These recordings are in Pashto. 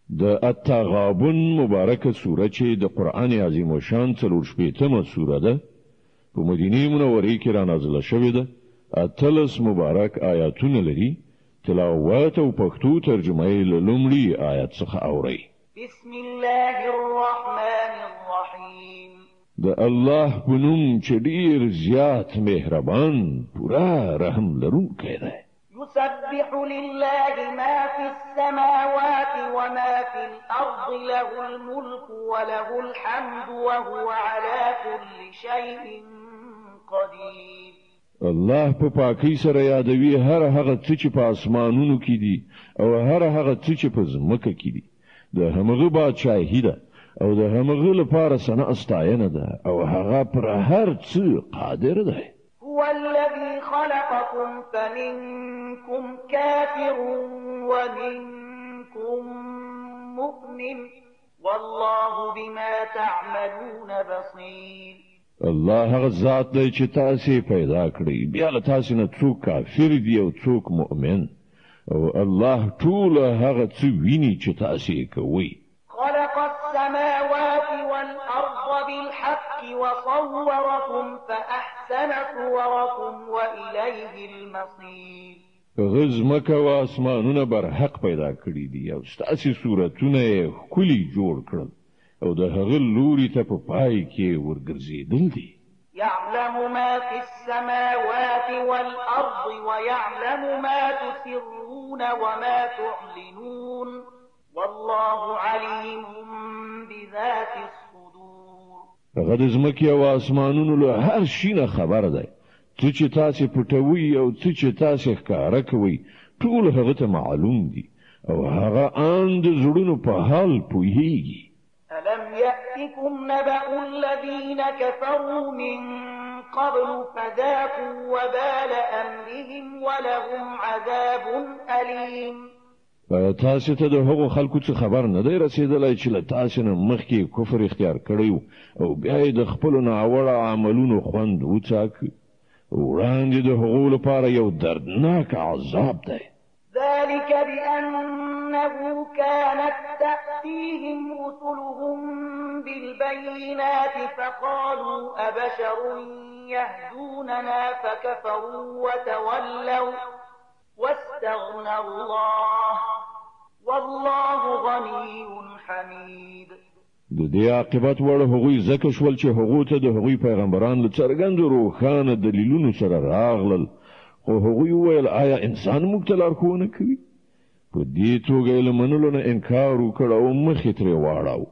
د التغابن مبارکه سوره چې د قرآن عظیم الشان 40 سوره ده په مدینه منوره کې را نازله شوې ده. 13 مبارک آیاتونه لري. تلاوت او پښتو ترجمه یې له لومړي آیت څخه اورئ. بسم الله الرحمن الرحیم. د الله په نوم چې ډیر زیات مهربان پورا رحم لرونکی دی. يسبح لله ما في السماوات وما في الأرض له الملك وله الحمد وهو على كل شيء قدير. الله په پاکۍ سره یادوي هر هغه څه چې په اسمانونو کې دي او هر هغه څه چې په ځمکه کې دي. د همغه بادشاهي ده او د همغه لپاره ثنا ستاینه ده او هغه پر هر څه قادر ده. هو الذي خلقكم فمنكم كافر ومنكم مؤمن والله بما تعملون بصير. الله هغه ذات دی چې تاسو پیدا کړی بیا له تاسو نه څوک کافر دی او څوک مؤمن او الله ټول هغه څه ویني چې تاسو کوي. خلق السماوات والأرض بالحق وصوركم فأحسن صوركم وإليه المصير. غزمک و اسمانونه بر حق پیدا کړی دي او ستاسو صورتونه یې ښکلي جوړ کړل او د هغه لوري ته په پای کې ورګرځېدل دي. يعلم ما في السماوات والأرض ويعلم ما تسرون وما تعلنون والله عليم بذات الصدور. هغه د ځمکې او اسمانونو له هر شي نه خبر دی. څه چې تاسو پټوي او څه چې تاسو ښکاره کوي ټول هغه ته معلوم دي او هغه ان د زړونو په حال پوهیږي. ألم يأتكم نبأ الذين كفروا من قبل فذاقوا وبال أمرهم ولهم عذاب أليم. تاسو ته د هغو خلکو څخه خبر نه دی رسیدلی چې له تاسو نه مخکې کفر اختیار کړی او بیا یې د خپلو ناوړه عملونو خوند وڅاکه. وړاندې د هغو لپاره یو دردناک عذاب دی. ذلك بأنه كانت تأتيهم رسلهم بالبينات فقالوا أبشر يهدوننا فكفروا وتولوا واستغنى الله والله غني حميد. د دې عاقبت وړ هغوی زکه شول چې هغوی ته د هغوی پیغمبران له څرګند روښانه دلیلونو سره راغلل خو هغوی وویل آیا انسان موږ ته لارښوونه کوي؟ په دې توګه یې له منلو نه انکار وکړ او مخې ترې واړاو.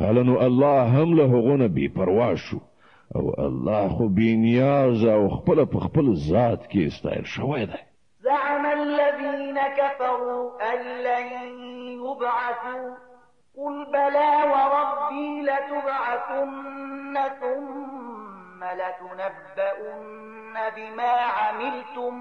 هله نو الله هم له هغو نه بې پروا شو او الله خو بې نیازه او خپله په خپل ذات کې ستایل شوی دی. زعم الذين كفروا أن لن يبعثوا قل بلى وربي لتبعثن ثم لتنبؤن بما عملتم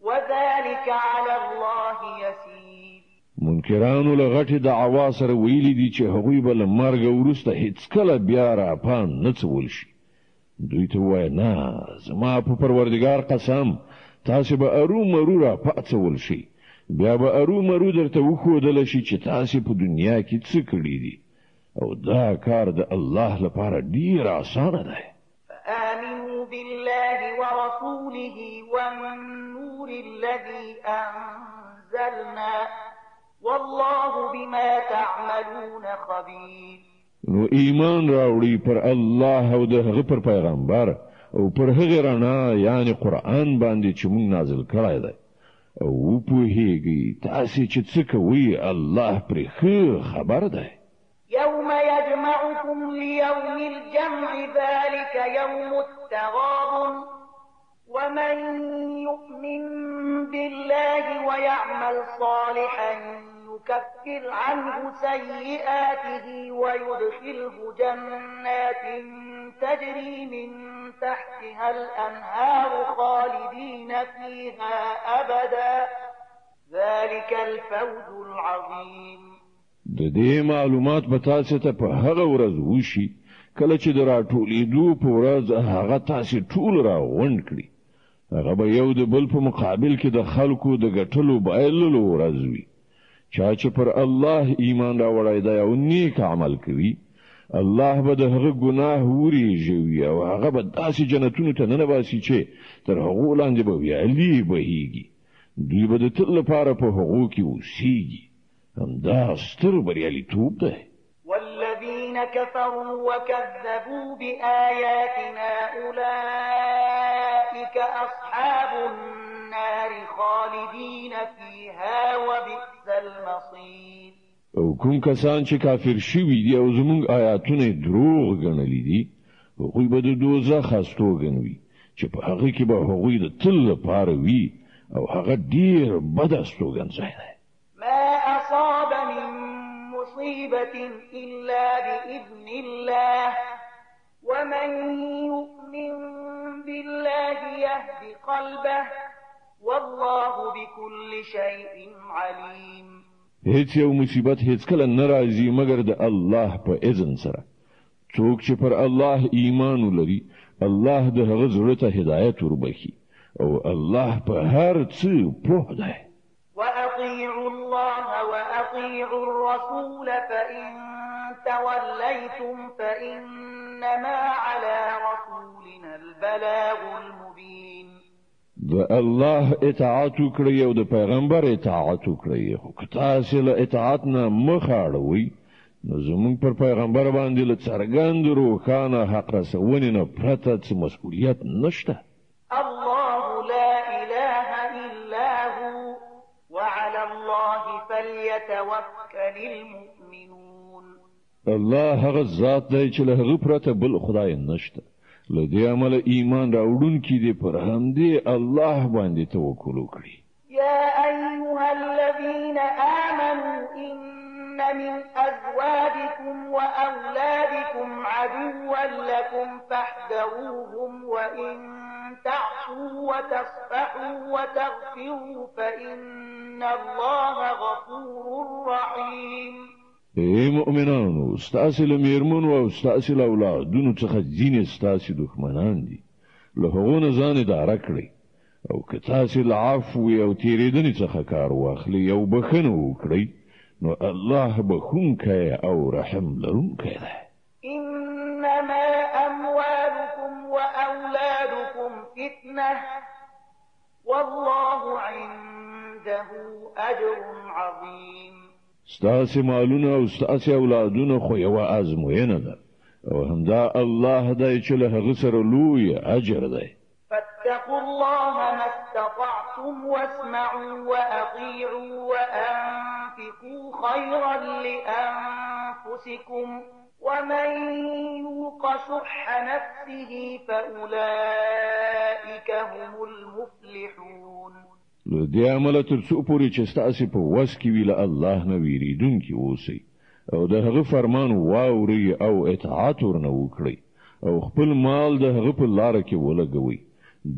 وذلك على الله يسير. منکرانو له غټې دعوا سره ویلي دي چې هغوی به له مرګه وروسته هیڅکله بیا راپان نه څول شي. دوی ته ووایه نه زما په پروردګار قسم تاسو به ارومرو راپاڅول شي بیا به ارومرو درته وښودلی شي چې تاسو په دنیا کې څه کړي دي او دا کار د الله لپاره ډیر اسانه دی. فآمنوا بالله ورسوله والنور الذي أنزلنا والله بما تعملون خبير. نو ایمان راوړي پر الله او د هغه پر پیغمبر او پر هغه رڼا یعنی قرآن باندې چې موږ نازل کړی دی او پوهیږي تاسو چې څه کوي الله پرې ښه خبر دی. يوم يجمعكم ليوم الجمع ذلك يوم التغابن ومن يؤمن بالله ويعمل صالحا يكفر عنه سيئاته ويدخله جنات تجري من تحتها الأنهار خالدين فيها أبدا ذلك الفوز العظيم. د دې معلومات به تاسو ته په هغه ورځ وشي کله چې د راټولېدو په ورځ هغه تاسو ټول راغونډ کړي. هغه به یو د بل په مقابل کې د خلکو د ګټلو بایللو ورځ وي چا چې پر الله ایمان راوړی دی او نیک عمل کوي الله به د هغه ګناه وریږي او هغه به داسې جنتونو ته ننباسي چې تر هغو لاندې به ویالې بهیږي دوی به د تل لپاره په هغو کې اوسیږي همدا ستر بریالیتوب دی والذين كفروا وكذبوا بآياتنا أولئك أصحاب النار خالدين فيها وبئس المصير او کوم کسان چې کافر شوي دي او زمونږ آیاتونه دروغ ګڼلي دي هغوی به د دوزخ هستوګن وي چې په هغه کې به هغوی د تل لپاره وي او هغه ډیر بد هستوګن ځای دی ما أصاب من مصيبة إلا بإذن الله ومن يؤمن بالله يهد قلبه والله بكل شيء عليم هیڅ یو مصیبت هیڅ کله ناراضي مگر د الله په اذن سره څوک چې پر الله ایمان ولري الله د هغه زړه ته هدایت وربخي او الله په هر څه پوه دی وأطيعوا الله وأطيعوا الرسول فإن توليتم فإنما على رسولنا البلاغ المبين د الله اطاعت وکړئ او د پیغمبر اطاعت وکړئ خو که تاسو له اطاعت نه مخ اړوئ نو زموږ پر پیغمبر باندې له څرګند روښانه حق رسونې نه پرته څه مسؤلیت نشته الله لا إله إلا هو وعلى الله فليتوكل المؤمنون الله هغه ذات دی چې له هغه پرته بل خدای نشته له دې عمله ایمان راوړونکي دي پر همدې الله باندې توکل وکړي يا أيها الذين آمنوا إن من أزواجكم وأولادكم عدوا لكم فاحذروهم وإن تعفوا وتصفحوا وتغفروا فإن الله غفور رحيم ای مؤمنانو ستاسو له میرمنو او ستاسو له اولادونو څخه ځینې ستاسو دښمنان دي له هغو نه ځان اداره کړئ او که تاسو له عفو او تیریدنې څخه کار واخلئ او بخښنه وکړئ نو الله بخښونکی او رحم لرونکی دی إنما أموالكم وأولادكم فتنة والله عنده أجر عظيم ستاسو مالونه او ستاسو اولادونه خو یو ازموینه ده او همدا الله دی چې له هغه سره لوی اجر دی فاتقوا الله ما استطعتم واسمعوا وأطيعوا وأنفقوا خيرا لأنفسكم ومن يوق شح نفسه فأولئك هم المفلحون له دې عمله تر څو پورې چې ستاسو په وس کې وي له الله نه ویریدونکي اوسئ او د هغه فرمان واورئ او اطاعت ورنه وکړئ او خپل مال د هغه په لاره کې ولګوئ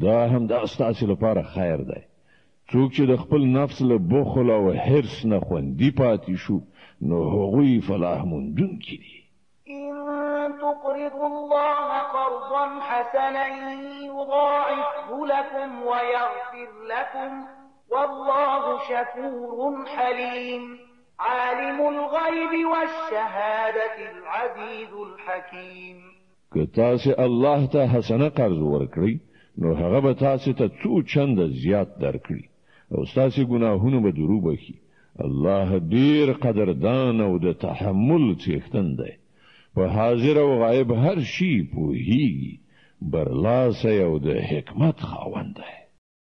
دا هم د ستاسو لپاره خیر دی څوک چې د خپل نفس له بخل او حرص نه خوندي پاتې شو نو هغوی فلاح موندونکي دي إن تقرضوا الله قرضا حسنا يضاعفه لكم ويغفر لكم والله شكور حليم عالم الغيب والشهادة العزيز الحكيم که تاسو الله ته حسنه قرض ورکړئ نو هغه به تاسو ته څو چنده زیات درکړي او تاسو ګناهونه به درو بخي الله ډیر قدردان او د تحمل څښتن دی په حاضر او غایب هر شي پوهیږي برلاسی او د حکمت خاوند دی